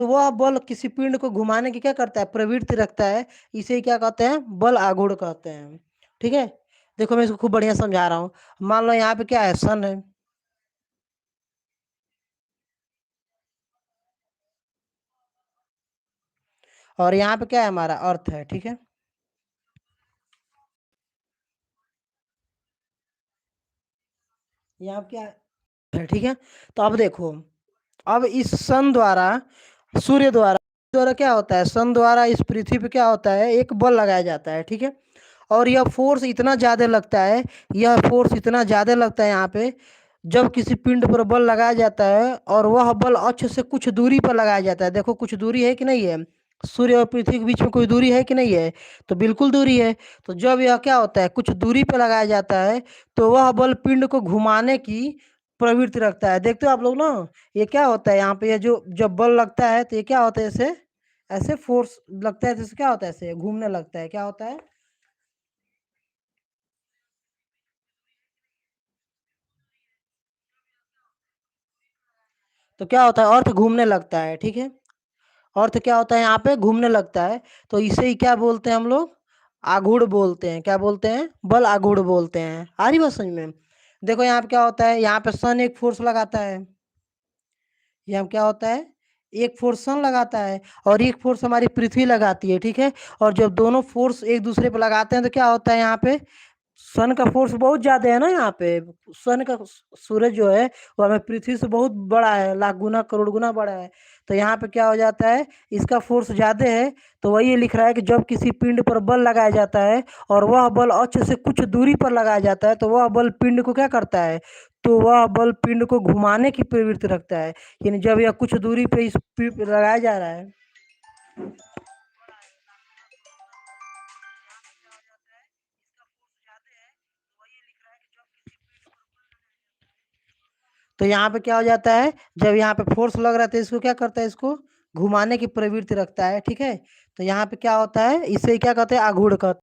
तो वह बल किसी पिंड को घुमाने की क्या करता है, प्रवृत्ति रखता है। इसे ही क्या कहते हैं, बल आघूर्ण कहते हैं। ठीक है, देखो मैं इसको खूब बढ़िया समझा रहा हूँ। मान लो यहाँ पे क्या है, सन है, और यहाँ पे क्या है, हमारा अर्थ है। ठीक है, यहाँ पे क्या है, ठीक है। तो अब देखो, अब इस सन द्वारा, सूर्य द्वारा द्वारा क्या होता है, सन द्वारा इस पृथ्वी पे क्या होता है, एक बल लगाया जाता है। ठीक है, और यह फोर्स इतना ज़्यादा लगता है, यह फोर्स इतना ज़्यादा लगता है यहाँ पे, जब किसी पिंड पर बल लगाया जाता है और वह बल अक्ष से कुछ दूरी पर लगाया जाता है। देखो कुछ दूरी है कि नहीं है, सूर्य और पृथ्वी के बीच में कोई दूरी है कि नहीं है, तो बिल्कुल दूरी है। तो जब यह क्या होता है, कुछ दूरी पर लगाया जाता है, तो वह बल पिंड को घुमाने की प्रवृत्ति रखता है। देखते हो आप लोग ना, ये क्या होता है यहाँ पे, ये जो जब बल लगता है तो ये क्या होता है, ऐसे ऐसे फोर्स लगता है, जैसे क्या होता है, ऐसे घूमने लगता है, क्या होता है। तो क्या होता है, अर्थ घूमने लगता है। ठीक है, अर्थ क्या होता है, यहाँ पे घूमने लगता है। तो इसे ही क्या बोलते हैं हम लोग, आघूर्ण बोलते हैं। क्या बोलते हैं, बल आघूर्ण बोलते हैं। आ रही बात समझ में। देखो यहाँ पे क्या होता है, यहाँ पे सन एक फोर्स लगाता है, यहाँ पे क्या होता है, एक फोर्स सन लगाता है, और एक फोर्स हमारी पृथ्वी लगाती है। ठीक है, और जब दोनों फोर्स एक दूसरे पे लगाते हैं तो क्या होता है, यहाँ पे सन का फोर्स बहुत ज्यादा है ना यहाँ पे। सन का, सूरज जो है वो हमें पृथ्वी से बहुत बड़ा है, लाख गुना करोड़ गुना बड़ा है। तो यहाँ पे क्या हो जाता है, इसका फोर्स ज्यादा है। तो वही ये लिख रहा है कि जब किसी पिंड पर बल लगाया जाता है और वह बल अक्ष से कुछ दूरी पर लगाया जाता है, तो वह बल पिंड को क्या करता है, तो वह बल पिंड को घुमाने की प्रवृत्ति रखता है। यानी जब यह कुछ दूरी पे इस लगाया जा रहा है, तो यहाँ पे क्या हो जाता है, जब यहाँ पे फोर्स लग रहा था, इसको क्या करता है, इसको घुमाने की प्रवृत्ति रखता है। ठीक है, तो यहाँ पे क्या होता है, इसे क्या कहते हैं, आघूर्ण कहते हैं।